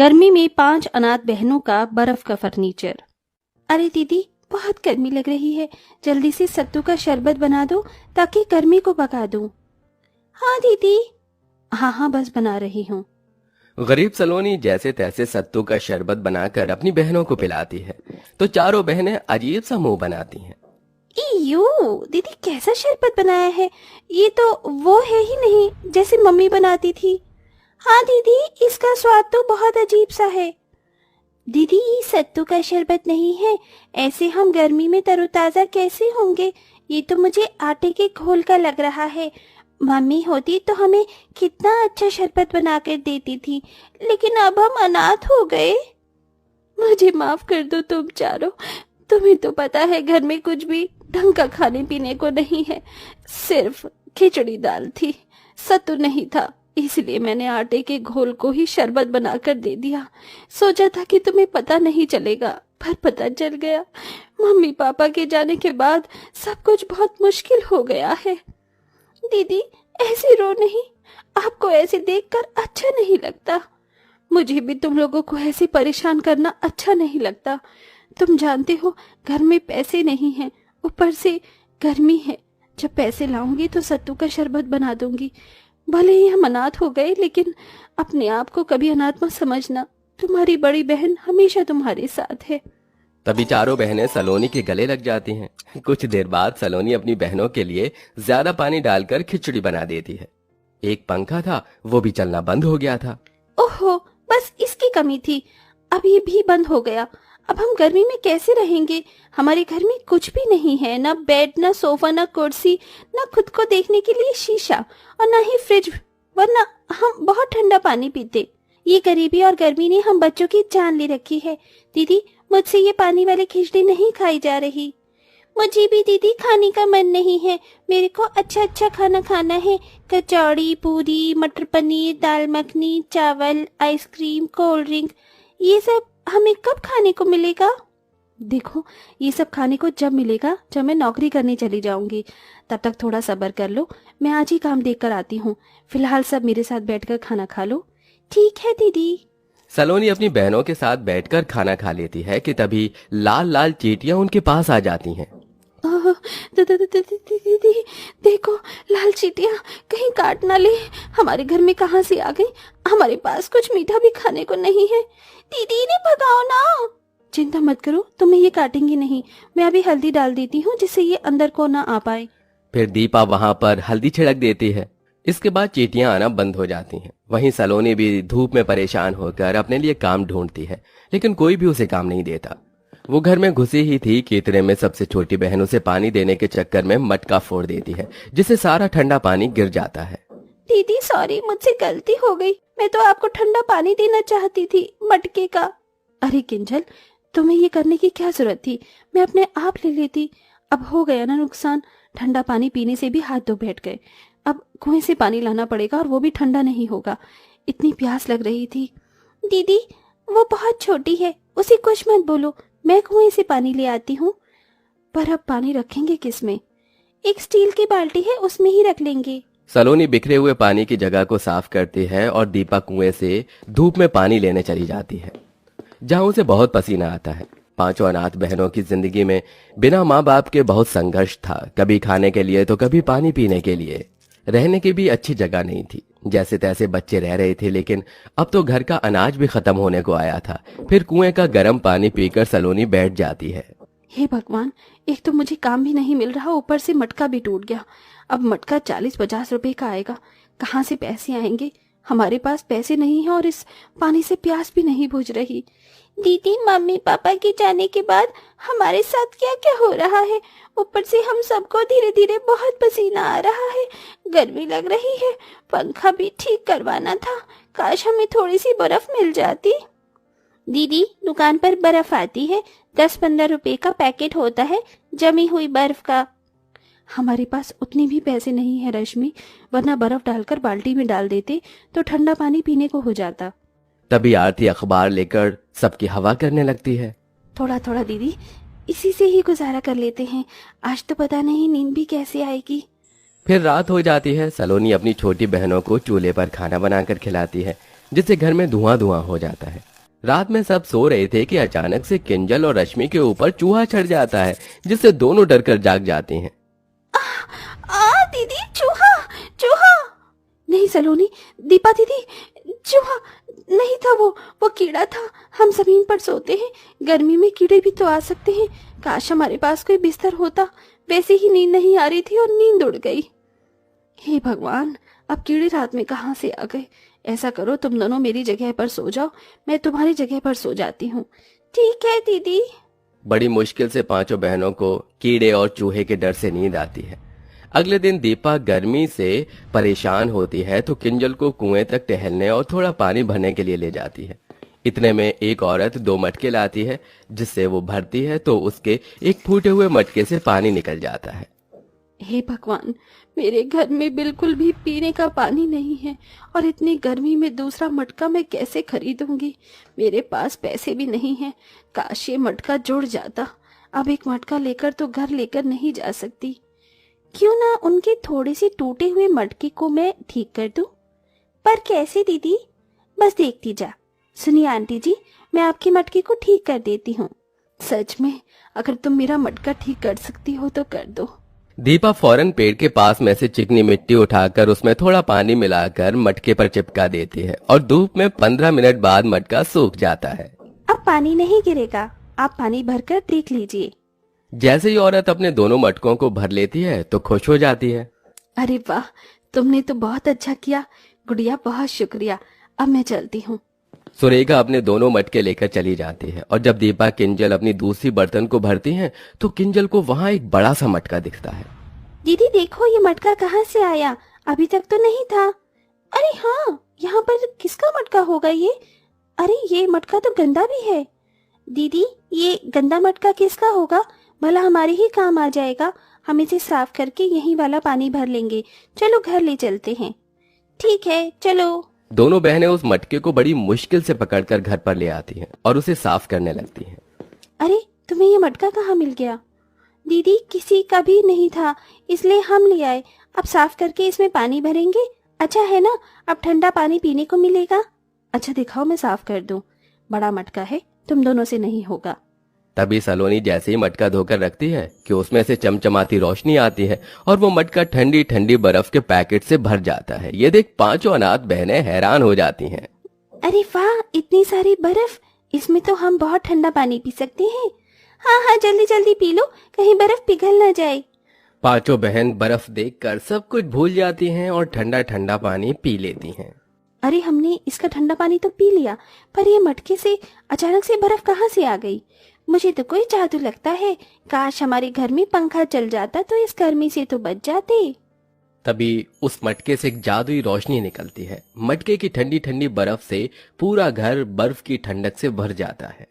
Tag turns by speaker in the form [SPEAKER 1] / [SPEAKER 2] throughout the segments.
[SPEAKER 1] गर्मी में 5 अनाथ बहनों का बर्फ का फर्नीचर। अरे दीदी, बहुत गर्मी लग रही है, जल्दी से सत्तू का शरबत बना दो ताकि गर्मी को भगा दूं। हाँ दीदी। हाँ हाँ, बस बना रही हूँ।
[SPEAKER 2] गरीब सलोनी जैसे तैसे सत्तू का शरबत बनाकर अपनी बहनों को पिलाती है तो चारों बहनें अजीब सा मुंह बनाती हैं।
[SPEAKER 1] इयो, दीदी कैसा शरबत बनाया है, ये तो वो है ही नहीं जैसे मम्मी बनाती थी। हाँ दीदी, इसका स्वाद तो बहुत अजीब सा है। दीदी, ये सत्तू का शरबत नहीं है, ऐसे हम गर्मी में तरोताजा कैसे होंगे। ये तो मुझे आटे के घोल का लग रहा है। मम्मी होती तो हमें कितना अच्छा शरबत बना कर देती थी, लेकिन अब हम अनाथ हो गए। मुझे माफ कर दो तुम चारों। तुम्हें तो पता है घर में कुछ भी ढंग का खाने पीने को नहीं है, सिर्फ खिचड़ी दाल थी, सत्तू नहीं था, इसलिए मैंने आटे के घोल को ही शरबत बनाकर दे दिया। सोचा था कि तुम्हें पता नहीं चलेगा, पर पता चल गया। मम्मी पापा के जाने के बाद सब कुछ बहुत मुश्किल हो गया है। दीदी, ऐसे रो नहीं, आपको ऐसे देखकर अच्छा नहीं लगता। मुझे भी तुम लोगों को ऐसे परेशान करना अच्छा नहीं लगता। तुम जानते हो घर में पैसे नहीं हैं, ऊपर से गर्मी है। जब पैसे लाऊंगी तो सत्तू का शरबत बना दूंगी। भले ही हम अनाथ हो गए, लेकिन अपने आप को कभी अनाथ मत समझना। तुम्हारी बड़ी बहन हमेशा तुम्हारे साथ है।
[SPEAKER 2] तभी चारों बहनें सलोनी के गले लग जाती हैं। कुछ देर बाद सलोनी अपनी बहनों के लिए ज्यादा पानी डालकर खिचड़ी बना देती है। एक पंखा था, वो भी चलना बंद हो गया था।
[SPEAKER 1] ओहो, बस इसकी कमी थी, अब ये भी बंद हो गया। अब हम गर्मी में कैसे रहेंगे। हमारे घर में कुछ भी नहीं है, ना बेड, ना सोफा, ना कुर्सी, ना खुद को देखने के लिए शीशा, और ना ही फ्रिज, वरना हम बहुत ठंडा पानी पीते। ये गरीबी और गर्मी ने हम बच्चों की जान ले रखी है। दीदी, मुझसे ये पानी वाली खिचड़ी नहीं खाई जा रही। मुझे भी दीदी खाने का मन नहीं है, मेरे को अच्छा अच्छा खाना खाना है। कचौड़ी, पूरी, मटर पनीर, दाल मखनी, चावल, आइसक्रीम, कोल्ड ड्रिंक, ये सब हमें कब खाने को मिलेगा। देखो, ये सब खाने को जब मिलेगा जब मैं नौकरी करने चली जाऊंगी। तब तक थोड़ा सब्र कर लो, मैं आज ही काम देख कर आती हूँ। फिलहाल सब मेरे साथ बैठकर खाना खा लो। ठीक है दीदी।
[SPEAKER 2] सलोनी अपनी बहनों के साथ बैठकर खाना खा लेती है कि तभी लाल लाल चींटियां उनके पास आ जाती हैं।
[SPEAKER 1] ओह, दीदी, देखो, लाल चींटियां कहीं काट ना ले। हमारे घर में कहाँ से आ गई। हमारे पास कुछ मीठा भी खाने को नहीं है। दीदी, इन्हें भगाओ ना। चिंता मत करो, तुम्हें ये काटेंगी नहीं। मैं अभी हल्दी डाल देती हूँ जिससे ये अंदर को ना आ पाए।
[SPEAKER 2] फिर दीपा वहां पर हल्दी छिड़क देती है। इसके बाद चींटियां आना बंद हो जाती हैं। वहीं सलोनी भी धूप में परेशान होकर अपने लिए काम ढूंढती है, लेकिन कोई भी उसे काम नहीं देता। वो घर में घुसी ही थी कि इतने में सबसे छोटी बहन उसे पानी देने के चक्कर में मटका फोड़ देती है, जिससे सारा ठंडा पानी गिर जाता है।
[SPEAKER 1] दीदी सॉरी, मुझसे गलती हो गई। मैं तो आपको ठंडा पानी देना चाहती थी, मटके का। अरे किंजल, तुम्हें ये करने की क्या जरूरत थी, मैं अपने आप ले लेती। अब हो गया ना नुकसान, ठंडा पानी पीने से भी हाथ धो बैठ गए। अब कुएं से पानी लाना पड़ेगा, और वो भी ठंडा नहीं होगा। इतनी प्यास लग रही थी। दीदी, वो बहुत छोटी है, उसे कुछ मत बोलो, मैं कुएं से पानी ले आती हूँ। पर अब पानी रखेंगे किसमें। एक स्टील की बाल्टी है, उसमें ही रख लेंगे।
[SPEAKER 2] सलोनी बिखरे हुए पानी की जगह को साफ करती है और दीपा कुएं से धूप में पानी लेने चली जाती है, जहां उसे बहुत पसीना आता है। पांचों अनाथ बहनों की जिंदगी में बिना माँ बाप के बहुत संघर्ष था, कभी खाने के लिए तो कभी पानी पीने के लिए। रहने की भी अच्छी जगह नहीं थी, जैसे तैसे बच्चे रह रहे थे, लेकिन अब तो घर का अनाज भी खत्म होने को आया था। फिर कुएं का गर्म पानी पीकर सलोनी बैठ जाती है।
[SPEAKER 1] हे भगवान, एक तो मुझे काम भी नहीं मिल रहा, ऊपर से मटका भी टूट गया। अब मटका 40-50 रुपए का आएगा, कहाँ से पैसे आएंगे। हमारे पास पैसे नहीं है और इस पानी से प्यास भी नहीं बुझ रही। दीदी, मम्मी पापा के जाने के बाद हमारे साथ क्या क्या हो रहा है। ऊपर से हम सबको धीरे धीरे बहुत पसीना आ रहा है, गर्मी लग रही है, पंखा भी ठीक करवाना था। काश हमें थोड़ी सी बर्फ मिल जाती। दीदी, दुकान पर बर्फ आती है, 10-15 रुपए का पैकेट होता है जमी हुई बर्फ का। हमारे पास उतने भी पैसे नहीं है रश्मि, वरना बर्फ डालकर बाल्टी में डाल देते तो ठंडा पानी पीने को हो जाता।
[SPEAKER 2] तभी आरती अखबार लेकर सबकी हवा करने लगती है।
[SPEAKER 1] थोड़ा थोड़ा दीदी, इसी से ही गुजारा कर लेते हैं, आज तो पता नहीं नींद भी कैसे आएगी।
[SPEAKER 2] फिर रात हो जाती है। सलोनी अपनी छोटी बहनों को चूल्हे पर खाना बनाकर खिलाती है। जिससे घर में धुआं धुआं हो जाता है। रात में सब सो रहे थे कि अचानक से किंजल और रश्मि के ऊपर चूहा चढ़ जाता है, जिससे दोनों डरकर जाग जाती हैं।
[SPEAKER 1] दीदी, चूहा चूहा! नहीं सलोनी, दीपा दीदी, चूहा नहीं था, वो कीड़ा था। हम जमीन पर सोते हैं, गर्मी में कीड़े भी तो आ सकते हैं। काश हमारे पास कोई बिस्तर होता। वैसे ही नींद नहीं आ रही थी और नींद उड़ गई। हे भगवान, अब कीड़े रात में कहाँ से आ गए? ऐसा करो, तुम दोनों मेरी जगह पर सो जाओ, मैं तुम्हारी जगह पर सो जाती हूँ। ठीक है दीदी।
[SPEAKER 2] बड़ी मुश्किल से पांचों बहनों को कीड़े और चूहे के डर से नींद आती है। अगले दिन दीपा गर्मी से परेशान होती है तो किंजल को कुएं तक टहलने और थोड़ा पानी भरने के लिए ले जाती है। इतने में एक औरत 2 मटके लाती है, जिससे वो भरती है तो उसके एक फूटे हुए मटके से पानी निकल जाता है।
[SPEAKER 1] हे भगवान, मेरे घर में बिल्कुल भी पीने का पानी नहीं है और इतनी गर्मी में दूसरा मटका मैं कैसे खरीदूंगी? मेरे पास पैसे भी नहीं हैं। काश ये मटका जुड़ जाता। अब एक मटका लेकर तो घर लेकर नहीं जा सकती। क्यों ना उनके थोड़े से टूटे हुए मटके को मैं ठीक कर दूं? पर कैसे दीदी? बस देखती जा। सुनिए आंटी जी, मैं आपके मटके को ठीक कर देती हूँ। सच में, अगर तुम मेरा मटका ठीक कर सकती हो तो कर दो।
[SPEAKER 2] दीपा फौरन पेड़ के पास में से चिकनी मिट्टी उठाकर उसमें थोड़ा पानी मिलाकर मटके पर चिपका देती है और धूप में 15 मिनट बाद मटका सूख जाता है।
[SPEAKER 1] अब पानी नहीं गिरेगा, आप पानी भरकर देख लीजिए।
[SPEAKER 2] जैसे ही औरत अपने दोनों मटकों को भर लेती है तो खुश हो जाती है।
[SPEAKER 1] अरे वाह, तुमने तो बहुत अच्छा किया गुड़िया, बहुत शुक्रिया। अब मैं चलती हूँ।
[SPEAKER 2] सुरेखा अपने दोनों मटके लेकर चली जाती है और जब दीपा किंजल अपनी दूसरी बर्तन को भरती हैं तो किंजल को वहाँ एक बड़ा सा मटका दिखता है।
[SPEAKER 1] दीदी देखो, ये मटका कहाँ से आया? अभी तक तो नहीं था। अरे हाँ, यहाँ पर किसका मटका होगा ये? अरे ये मटका तो गंदा भी है। दीदी, ये गंदा मटका किसका होगा? भला हमारे ही काम आ जाएगा। हम इसे साफ करके यही वाला पानी भर लेंगे। चलो घर ले चलते हैं। ठीक है, चलो।
[SPEAKER 2] दोनों बहनें उस मटके को बड़ी मुश्किल से पकड़कर घर पर ले आती हैं और उसे साफ करने लगती हैं।
[SPEAKER 1] अरे तुम्हें ये मटका कहाँ मिल गया? दीदी, किसी का भी नहीं था, इसलिए हम ले आए। अब साफ करके इसमें पानी भरेंगे। अच्छा है ना, अब ठंडा पानी पीने को मिलेगा। अच्छा दिखाओ, मैं साफ कर दूं। बड़ा मटका है, तुम दोनों से नहीं होगा।
[SPEAKER 2] तभी सलोनी जैसे ही मटका धोकर रखती है कि उसमें से चमचमाती रोशनी आती है और वो मटका ठंडी ठंडी बर्फ के पैकेट से भर जाता है। ये देख पांचों अनाथ बहनें हैरान हो जाती हैं।
[SPEAKER 1] अरे वाह, इतनी सारी बर्फ! इसमें तो हम बहुत ठंडा पानी पी सकते हैं। हाँ हाँ, जल्दी जल्दी पी लो, कहीं बर्फ पिघल न जाए।
[SPEAKER 2] पांचों बहन बर्फ देखकर सब कुछ भूल जाती हैं और ठंडा ठंडा पानी पी लेती हैं।
[SPEAKER 1] अरे हमने इसका ठंडा पानी तो पी लिया, पर ये मटके से अचानक से बर्फ कहाँ से आ गई? मुझे तो कोई जादू लगता है। काश हमारे घर में पंखा चल जाता तो इस गर्मी से तो बच जाते।
[SPEAKER 2] तभी उस मटके से एक जादुई रोशनी निकलती है। मटके की ठंडी ठंडी बर्फ से पूरा घर बर्फ की ठंडक से भर जाता है।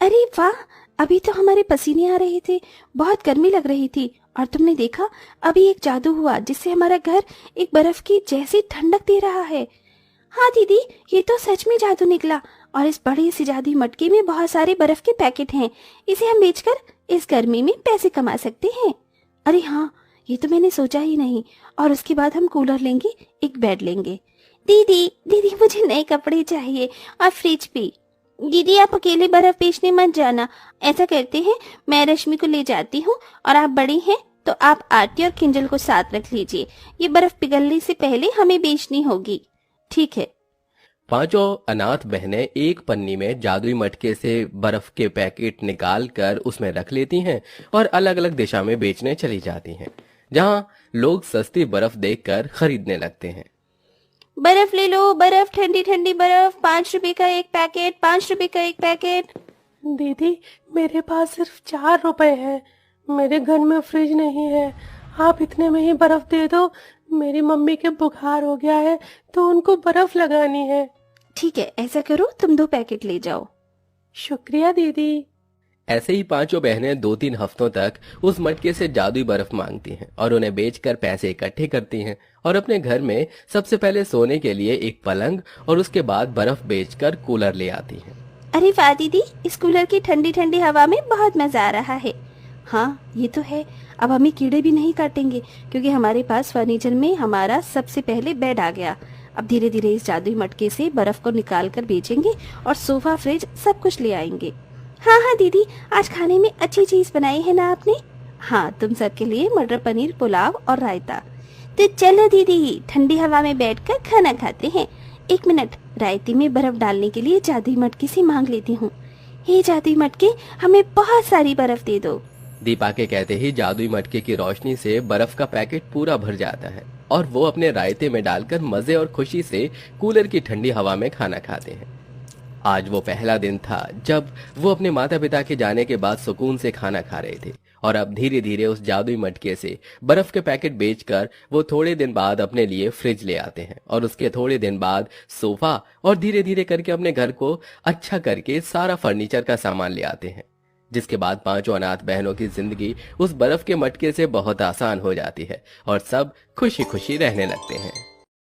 [SPEAKER 1] अरे वाह, अभी तो हमारे पसीने आ रहे थे, बहुत गर्मी लग रही थी, और तुमने देखा अभी एक जादू हुआ जिससे हमारा घर एक बर्फ की जैसी ठंडक दे रहा है। हाँ दीदी, ये तो सच में जादू निकला। और इस बड़े से जादुई मटके में बहुत सारे बर्फ के पैकेट हैं। इसे हम बेचकर इस गर्मी में पैसे कमा सकते हैं। अरे हाँ, ये तो मैंने सोचा ही नहीं। और उसके बाद हम कूलर लेंगे, एक बेड लेंगे। दीदी दीदी, मुझे नए कपड़े चाहिए और फ्रिज भी। दीदी आप अकेले बर्फ बेचने मत जाना। ऐसा करते हैं, मैं रश्मि को ले जाती हूँ और आप बड़ी हैं तो आप आरती और किंजल को साथ रख लीजिए। ये बर्फ पिघलने से पहले हमें बेचनी होगी। ठीक है।
[SPEAKER 2] पांचों अनाथ बहनें एक पन्नी में जादुई मटके से बर्फ के पैकेट निकाल कर उसमें रख लेती हैं और अलग अलग दिशा में बेचने चली जाती हैं, जहां लोग सस्ती बर्फ देखकर खरीदने लगते हैं।
[SPEAKER 1] बर्फ ले लो, बर्फ, ठंडी ठंडी बर्फ, 5 रुपए का एक पैकेट, 5 रुपए का एक पैकेट।
[SPEAKER 3] दीदी, मेरे पास सिर्फ 4 रुपए है। मेरे घर में फ्रिज नहीं है। आप इतने में ही बर्फ दे दो। मेरी मम्मी के बुखार हो गया है तो उनको बर्फ लगानी है।
[SPEAKER 1] ठीक है, ऐसा करो, तुम 2 पैकेट ले जाओ।
[SPEAKER 3] शुक्रिया दीदी।
[SPEAKER 2] ऐसे ही पांचों बहनें 2-3 हफ्तों तक उस मटके से जादुई बर्फ मांगती हैं और उन्हें बेचकर पैसे इकट्ठे करती हैं और अपने घर में सबसे पहले सोने के लिए एक पलंग और उसके बाद बर्फ बेचकर कूलर ले आती हैं।
[SPEAKER 1] अरे वाह दीदी, इस कूलर की ठंडी ठंडी हवा में बहुत मजा आ रहा है। हाँ ये तो है, अब हमें कीड़े भी नहीं काटेंगे क्योंकि हमारे पास फर्नीचर में हमारा सबसे पहले बेड आ गया। अब धीरे धीरे इस जादुई मटके से बर्फ को निकाल कर बेचेंगे और सोफा, फ्रिज सब कुछ ले आएंगे। हाँ हाँ दीदी, आज खाने में अच्छी चीज बनाई है ना आपने? हाँ, तुम सबके लिए मटर पनीर पुलाव और रायता। तो चलो दीदी, ठंडी हवा में बैठकर खाना खाते हैं। एक मिनट, रायते में बर्फ डालने के लिए जादुई मटके से मांग लेती हूँ। हे जादुई मटके, हमें बहुत सारी बर्फ दे दो।
[SPEAKER 2] दीपा के कहते ही जादुई मटके की रोशनी से बर्फ का पैकेट पूरा भर जाता है और वो अपने रायते में डालकर मजे और खुशी से कूलर की ठंडी हवा में खाना खाते हैं। आज वो पहला दिन था जब वो अपने माता पिता के जाने के बाद सुकून से खाना खा रहे थे और अब धीरे धीरे उस जादुई मटके से बर्फ के पैकेट बेचकर वो थोड़े दिन बाद अपने लिए फ्रिज ले आते हैं और उसके थोड़े दिन बाद सोफा और धीरे धीरे करके अपने घर को अच्छा करके सारा फर्नीचर का सामान ले आते हैं, जिसके बाद पांचों अनाथ बहनों की जिंदगी उस बर्फ के मटके से बहुत आसान हो जाती है और सब खुशी खुशी रहने लगते हैं।